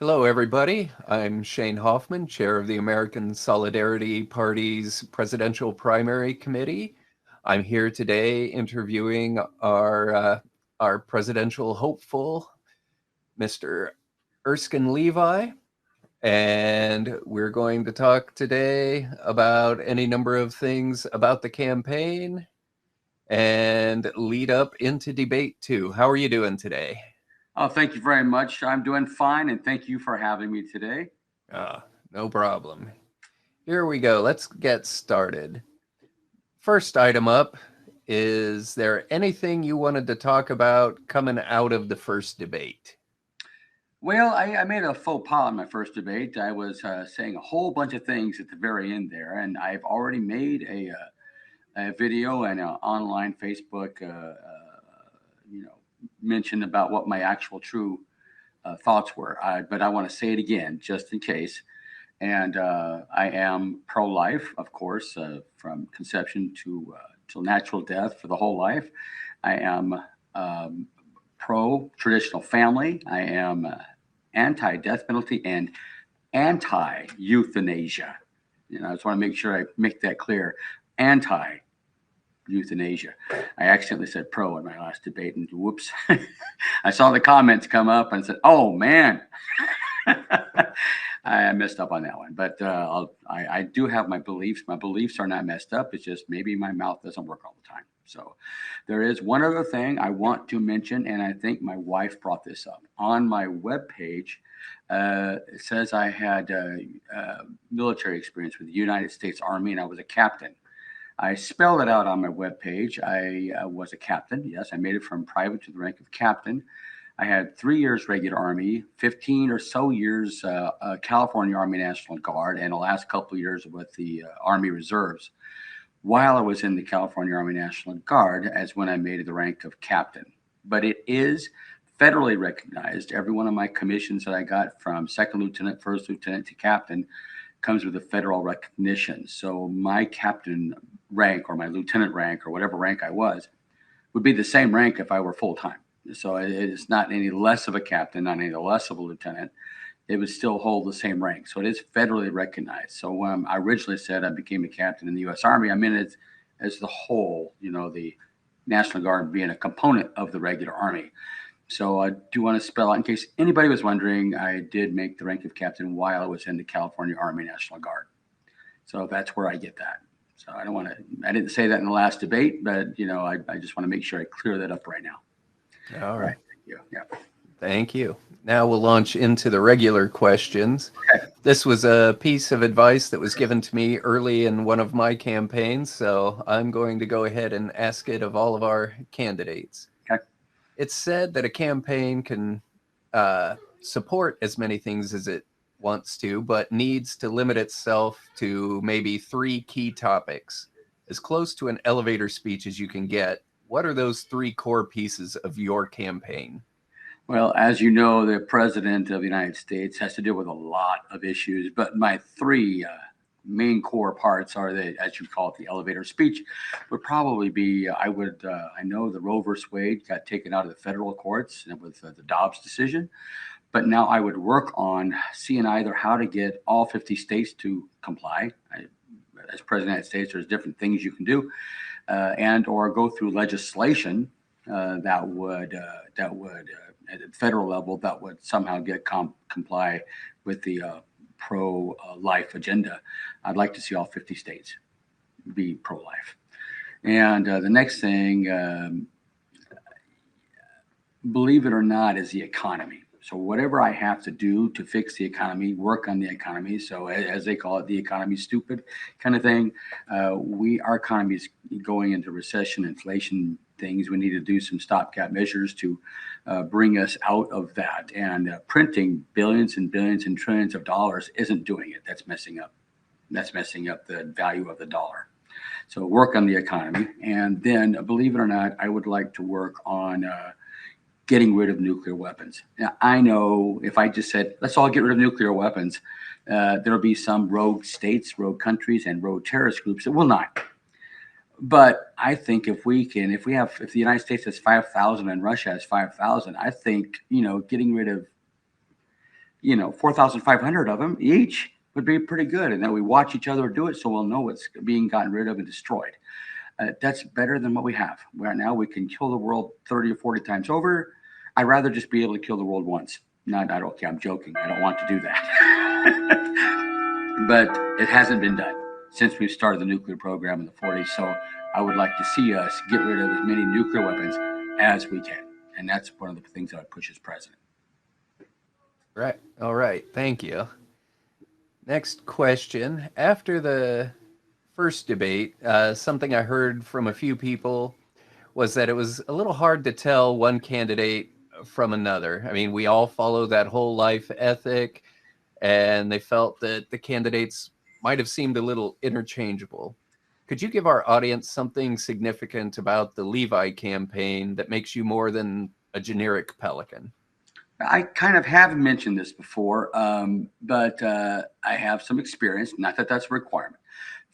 Hello, everybody. I'm Shane Hoffman, chair of the American Solidarity Party's Presidential Primary Committee. I'm here today interviewing our presidential hopeful, Mr. Erskine Levi, and we're going to talk today about any number of things about the campaign and lead up into debate too. How are you doing today? Oh, thank you very much. I'm doing fine, and thank you for having me today. No problem. Here we go. Let's get started. First item up, is there anything you wanted to talk about coming out of the first debate? Well, I made a faux pas in my first debate. I was saying a whole bunch of things at the very end there, and I've already made a video and an online Facebook, mention about what my actual true thoughts were. But I want to say it again, just in case. And I am pro-life, of course, from conception to till natural death for the whole life. I am pro-traditional family. I am anti-death penalty and anti-euthanasia. I just want to make sure I make that clear. Anti-euthanasia. I accidentally said pro in my last debate, and whoops, I saw the comments come up and said, "Oh man." I messed up on that one, but I do have my beliefs. My beliefs are not messed up. It's just maybe my mouth doesn't work all the time. So there is one other thing I want to mention, and I think my wife brought this up. On my webpage, it says I had military experience with the United States Army, and I was a captain. I spelled it out on my webpage. I was a captain. Yes, I made it from private to the rank of captain. I had 3 years regular Army, 15 or so years California Army National Guard, and the last couple of years with the Army Reserves. While I was in the California Army National Guard, as when I made the rank of captain. But it is federally recognized. Every one of my commissions that I got from second lieutenant, first lieutenant to captain comes with a federal recognition. So my captain rank or my lieutenant rank or whatever rank I was would be the same rank if I were full time. So it is not any less of a captain, not any less of a lieutenant. It would still hold the same rank. So it is federally recognized. So when I originally said I became a captain in the U.S. Army, I meant it as the whole, the National Guard being a component of the regular Army. So I do want to spell out, in case anybody was wondering, I did make the rank of captain while I was in the California Army National Guard. So that's where I get that. So I didn't say that in the last debate, but, I just want to make sure I clear that up right now. All right. Thank you. Yeah. Thank you. Now we'll launch into the regular questions. Okay. This was a piece of advice that was given to me early in one of my campaigns, so I'm going to go ahead and ask it of all of our candidates. Okay. It's said that a campaign can support as many things as it wants to, but needs to limit itself to maybe 3 key topics. As close to an elevator speech as you can get, what are those 3 core pieces of your campaign? Well, as you know, the president of the United States has to deal with a lot of issues, but my 3 main core parts are as you call it, the elevator speech, would probably be I know the Roe versus Wade got taken out of the federal courts with the Dobbs decision, but now I would work on seeing either how to get all 50 states to comply. As president of the United States, there's different things you can do. And or go through legislation that would at the federal level that would somehow get comply with the pro-life agenda. I'd like to see all 50 states be pro-life. And the next thing, believe it or not, is the economy. So whatever I have to do to fix the economy, work on the economy. So as they call it, the economy stupid kind of thing. Our economy is going into recession, inflation things. We need to do some stopgap measures to bring us out of that. And printing billions and billions and trillions of dollars isn't doing it. That's messing up. That's messing up the value of the dollar. So work on the economy. And then, believe it or not, I would like to work on getting rid of nuclear weapons. Now, I know if I just said, let's all get rid of nuclear weapons, there'll be some rogue states, rogue countries, and rogue terrorist groups that will not. But I think if the United States has 5,000 and Russia has 5,000, I think, getting rid of, 4,500 of them each would be pretty good. And then we watch each other do it so we'll know what's being gotten rid of and destroyed. That's better than what we have. Right now, we can kill the world 30 or 40 times over. I'd rather just be able to kill the world once. Not, okay, I'm joking. I don't want to do that. But it hasn't been done since we started the nuclear program in the 40s. So I would like to see us get rid of as many nuclear weapons as we can. And that's one of the things I would push as president. Right. All right. Thank you. Next question. After the first debate, something I heard from a few people was that it was a little hard to tell one candidate from another. I mean, we all follow that whole life ethic, and they felt that the candidates might have seemed a little interchangeable. Could you give our audience something significant about the Levi campaign that makes you more than a generic Pelican? I kind of have mentioned this before, but I have some experience. Not that that's a requirement.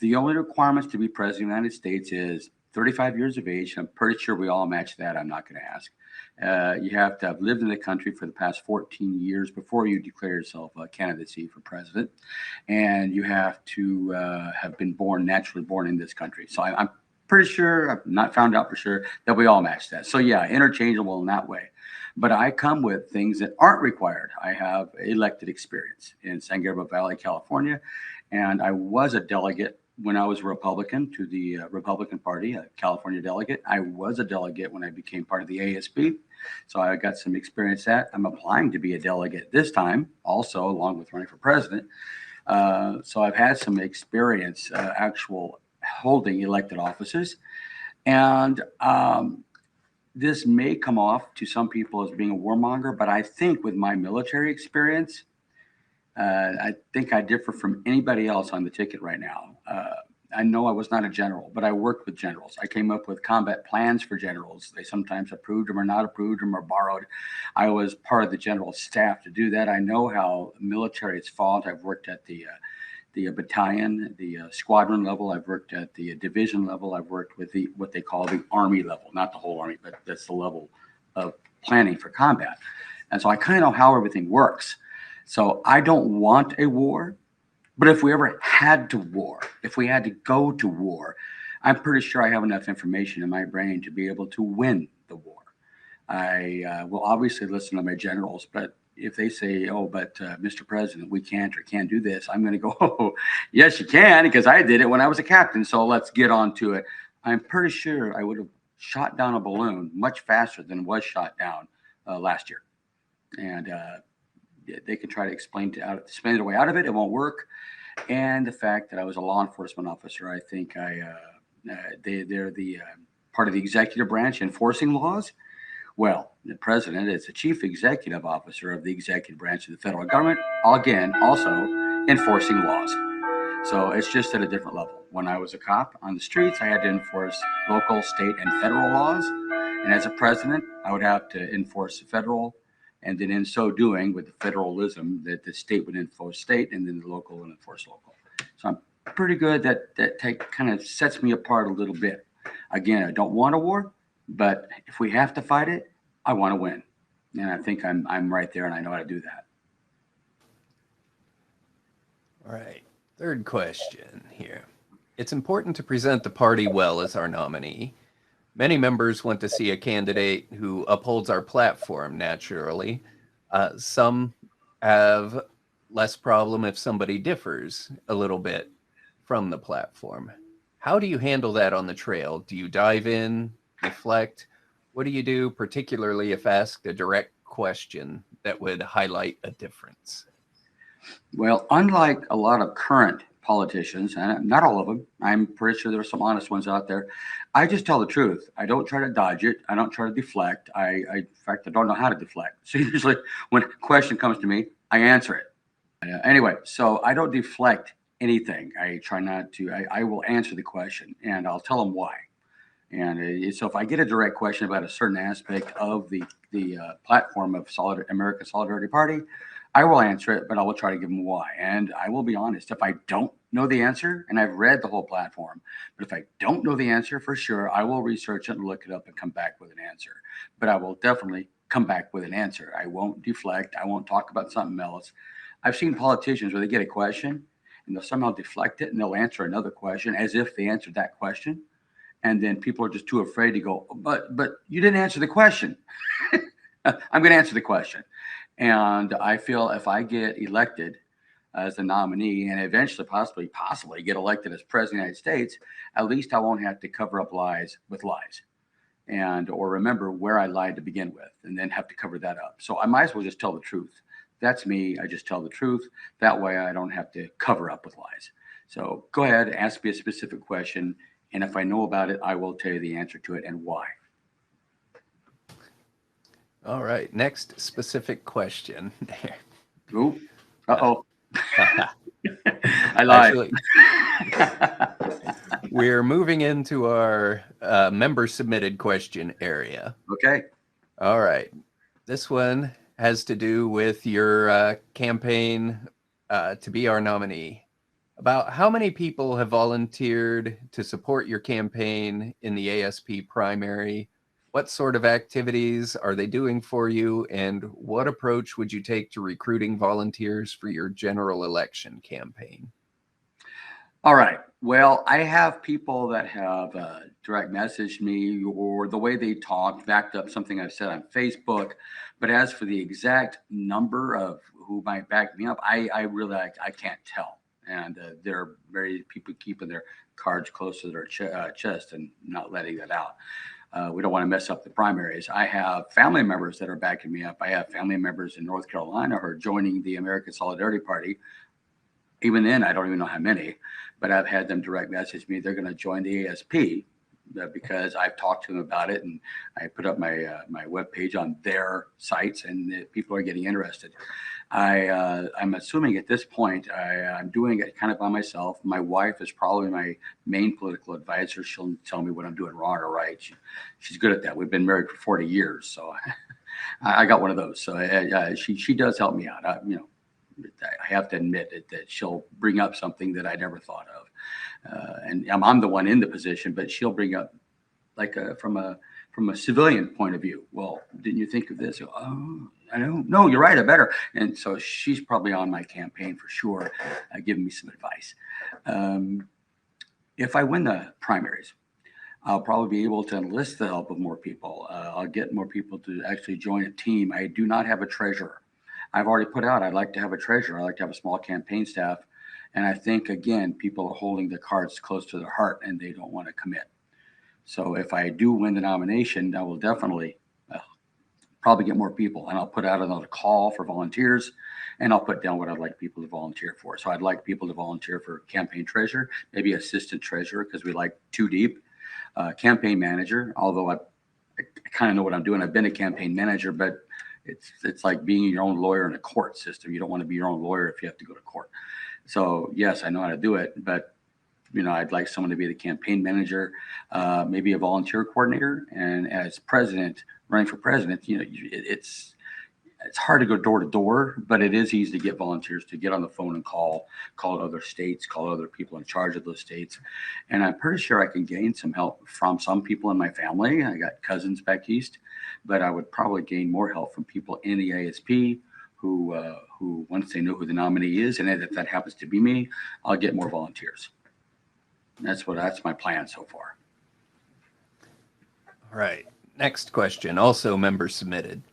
The only requirements to be president of the United States is 35 years of age. I'm pretty sure we all match that. I'm not going to ask. You have to have lived in the country for the past 14 years before you declare yourself a candidacy for president. And you have to have been naturally born in this country. So I'm pretty sure, I've not found out for sure, that we all match that. So yeah, interchangeable in that way. But I come with things that aren't required. I have elected experience in San Gabriel Valley, California, and I was a delegate when I was a Republican to the Republican Party, a California delegate. I was a delegate when I became part of the ASB, so I got some experience that. I'm applying to be a delegate this time, also along with running for president. So I've had some experience actual holding elected offices, and this may come off to some people as being a warmonger, but I think with my military experience, I think I differ from anybody else on the ticket right now. I know I was not a general, but I worked with generals. I came up with combat plans for generals. They sometimes approved them or not approved them or borrowed. I was part of the general staff to do that. I know how military is fought. I've worked at the battalion, the squadron level. I've worked at the division level. I've worked with what they call the Army level, not the whole Army, but that's the level of planning for combat. And so I kind of know how everything works. So I don't want a war, but if we ever had to war, if we had to go to war, I'm pretty sure I have enough information in my brain to be able to win the war. I will obviously listen to my generals, but if they say, oh, but Mr. President, we can't or can't do this, I'm going to go, oh, yes, you can, because I did it when I was a captain. So let's get on to it. I'm pretty sure I would have shot down a balloon much faster than was shot down last year. And they can try to explain spin their way out of it. It won't work. And the fact that I was a law enforcement officer, I think they're the part of the executive branch enforcing laws. Well, the president is the chief executive officer of the executive branch of the federal government, again, also enforcing laws. So it's just at a different level. When I was a cop on the streets, I had to enforce local, state, and federal laws. And as a president, I would have to enforce the federal. And then in so doing, with the federalism, that the state would enforce state, and then the local would enforce local. So I'm pretty good. That kind of sets me apart a little bit. Again, I don't want a war, but if we have to fight it, I want to win. And I think I'm right there, and I know how to do that. All right. Third question here. It's important to present the party well as our nominee. Many members want to see a candidate who upholds our platform naturally. Some have less problem if somebody differs a little bit from the platform. How do you handle that on the trail? Do you dive in, deflect? What do you do, particularly if asked a direct question that would highlight a difference? Well, unlike a lot of current politicians, and not all of them, I'm pretty sure there are some honest ones out there. I just tell the truth. I don't try to dodge it. I don't try to deflect. In fact, I don't know how to deflect. So usually when a question comes to me, I answer it. Anyway, so I don't deflect anything. I try not to. I will answer the question, and I'll tell them why. And so if I get a direct question about a certain aspect of the platform of American Solidarity Party, I will answer it, but I will try to give them why. And I will be honest, if I don't know the answer, and I've read the whole platform, but if I don't know the answer for sure, I will research it and look it up and come back with an answer. But I will definitely come back with an answer. I won't deflect. I won't talk about something else. I've seen politicians where they get a question and they'll somehow deflect it and they'll answer another question as if they answered that question. And then people are just too afraid to go, but you didn't answer the question. I'm going to answer the question. And I feel if I get elected as the nominee and eventually possibly get elected as president of the United States, at least I won't have to cover up lies with lies and or remember where I lied to begin with and then have to cover that up. So I might as well just tell the truth. That's me. I just tell the truth. That way I don't have to cover up with lies. So go ahead, ask me a specific question. And if I know about it, I will tell you the answer to it and why. All right. Next specific question. Ooh. Uh-oh. I lied. Actually, we're moving into our member submitted question area. Okay. All right. This one has to do with your campaign to be our nominee. About how many people have volunteered to support your campaign in the ASP primary? What sort of activities are they doing for you? And what approach would you take to recruiting volunteers for your general election campaign? All right. Well, I have people that have direct messaged me or the way they talk backed up something I've said on Facebook. But as for the exact number of who might back me up, I really I can't tell. And they're very people keeping their cards close to their chest and not letting that out. We don't want to mess up the primaries. I have family members that are backing me up. I have family members in North Carolina who are joining the American Solidarity Party. Even then, I don't even know how many, but I've had them direct message me. They're going to join the ASP because I've talked to them about it, and I put up my my webpage on their sites, and people are getting interested. I'm assuming at this point I'm doing it kind of by myself. My wife is probably my main political advisor. She'll tell me what I'm doing wrong or right. She's good at that. We've been married for 40 years, so I got one of those. So she does help me out. I have to admit that she'll bring up something that I never thought of. And I'm the one in the position, but she'll bring up like from a civilian point of view. Well, didn't you think of this? Oh, I don't. No, you're right. I better. And so she's probably on my campaign for sure, giving me some advice. If I win the primaries, I'll probably be able to enlist the help of more people. I'll get more people to actually join a team. I do not have a treasurer. I've already put out, I'd like to have a treasurer. I'd like to have a small campaign staff. And I think, again, people are holding the cards close to their heart and they don't want to commit. So if I do win the nomination, I will definitely probably get more people. And I'll put out another call for volunteers and I'll put down what I'd like people to volunteer for. So I'd like people to volunteer for campaign treasurer, maybe assistant treasurer, because we like too deep. Campaign manager, although I kind of know what I'm doing. I've been a campaign manager, but it's like being your own lawyer in a court system. You don't want to be your own lawyer if you have to go to court. So yes, I know how to do it, but I'd like someone to be the campaign manager, maybe a volunteer coordinator. And as president, running for president, it's hard to go door to door, but it is easy to get volunteers to get on the phone and call other states, call other people in charge of those states. And I'm pretty sure I can gain some help from some people in my family. I got cousins back east, but I would probably gain more help from people in the ASP who once they know who the nominee is, and if that happens to be me, I'll get more volunteers. That's my plan so far. All right. Next question, also member submitted.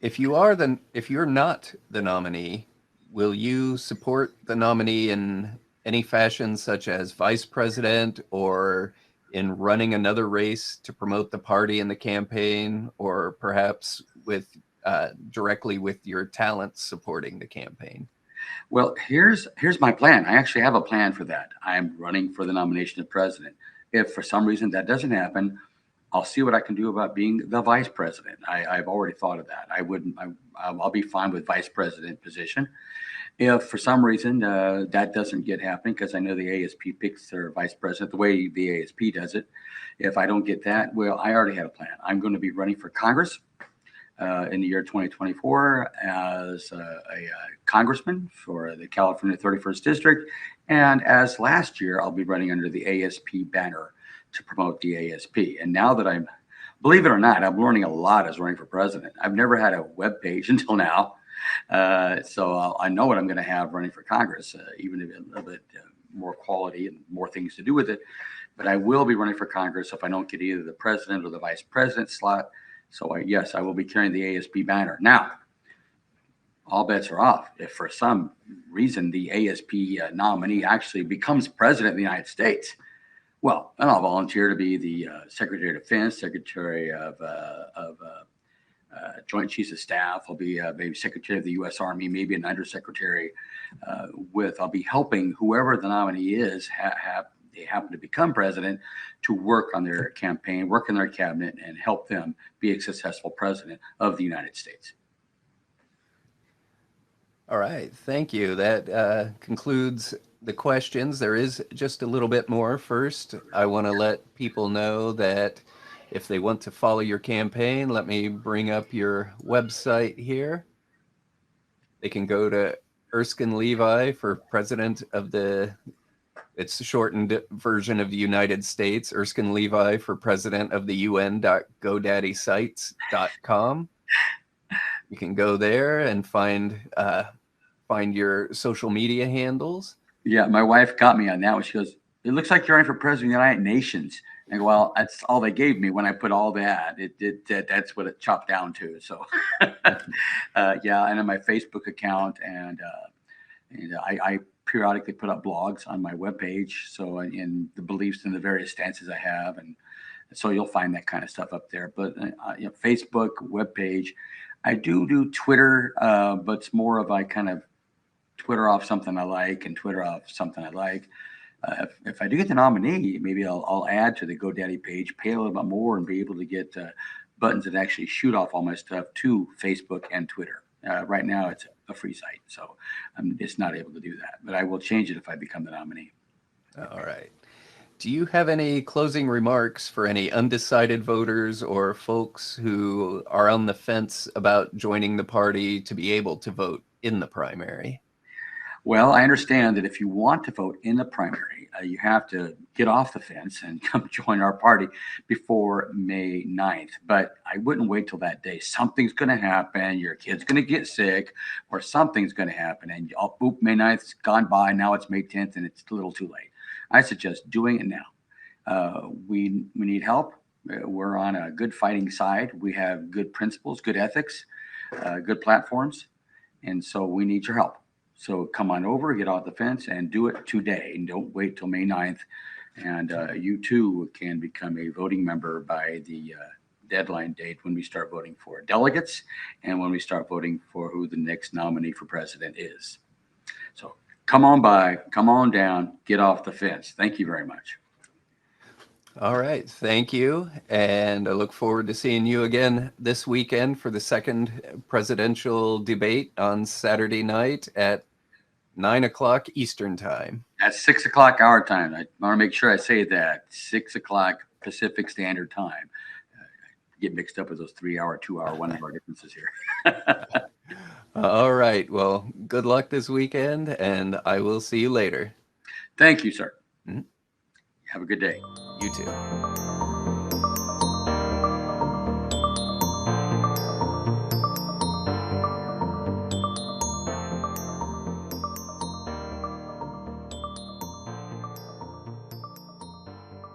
If you're not the nominee, will you support the nominee in any fashion, such as vice president or in running another race to promote the party in the campaign, or perhaps with directly with your talents supporting the campaign? Well, here's my plan. I actually have a plan for that. I'm running for the nomination of president. If for some reason that doesn't happen, I'll see what I can do about being the vice president. I've already thought of that. I'll be fine with vice president position. If for some reason that doesn't get happening, because I know the ASP picks their vice president the way the ASP does it. If I don't get that, well, I already had a plan. I'm going to be running for Congress in the year 2024 as a congressman for the California 31st District. And as last year, I'll be running under the ASP banner to promote the ASP. And now that I'm Believe it or not, I'm learning a lot as running for president. I've never had a web page until now. So I know what I'm going to have running for Congress, even if a little bit more quality and more things to do with it. But I will be running for Congress if I don't get either the president or the vice president slot. So yes, I will be carrying the ASP banner. Now, all bets are off. If for some reason the ASP nominee actually becomes president of the United States, well, then I'll volunteer to be the Secretary of Defense, Secretary of Joint Chiefs of Staff. I'll be maybe Secretary of the U.S. Army, maybe an Undersecretary. I'll be helping whoever the nominee is they happen to become president to work on their campaign, work in their cabinet, and help them be a successful president of the United States. All right, thank you. That concludes the questions. There is just a little bit more. First, I want to let people know that if they want to follow your campaign, let me bring up your website here. They can go to Erskine Levi for president of it's the shortened version of the United States, Erskine Levi for president of the UN.GoDaddySites.com. You can go there and find your social media handles. Yeah, my wife got me on that one. She goes, "It looks like you're running for president of the United Nations." I go, "Well, that's all they gave me when I put all that. That's what it chopped down to." So, yeah, and on my Facebook account, and I periodically put up blogs on my webpage. So, in the beliefs and the various stances I have, and so you'll find that kind of stuff up there. But Facebook webpage. I do Twitter, but it's more of I kind of Twitter off something I like and Twitter off something I like. If I do get the nominee, maybe I'll add to the GoDaddy page, pay a little bit more, and be able to get buttons that actually shoot off all my stuff to Facebook and Twitter. Right now, it's a free site, so I'm just not able to do that. But I will change it if I become the nominee. All right. Do you have any closing remarks for any undecided voters or folks who are on the fence about joining the party to be able to vote in the primary? Well, I understand that if you want to vote in the primary, you have to get off the fence and come join our party before May 9th. But I wouldn't wait till that day. Something's going to happen. Your kid's going to get sick or something's going to happen. And May 9th's gone by. Now it's May 10th and it's a little too late. I suggest doing it now. We need help. We're on a good fighting side. We have good principles, good ethics, good platforms. And so we need your help. So come on over, get off the fence, and do it today. And don't wait till May 9th. And you too can become a voting member by the deadline date when we start voting for delegates and when we start voting for who the next nominee for president is. So come on by, come on down, get off the fence. Thank you very much. All right, thank you. And I look forward to seeing you again this weekend for the second presidential debate on Saturday night at 9 o'clock Eastern time. At 6 o'clock our time. I want to make sure I say that. 6 o'clock Pacific Standard Time. Get mixed up with those 3 hour, 2 hour, 1 hour differences here. All right. Well, good luck this weekend, and I will see you later. Thank you, sir. Mm-hmm. Have a good day. You too.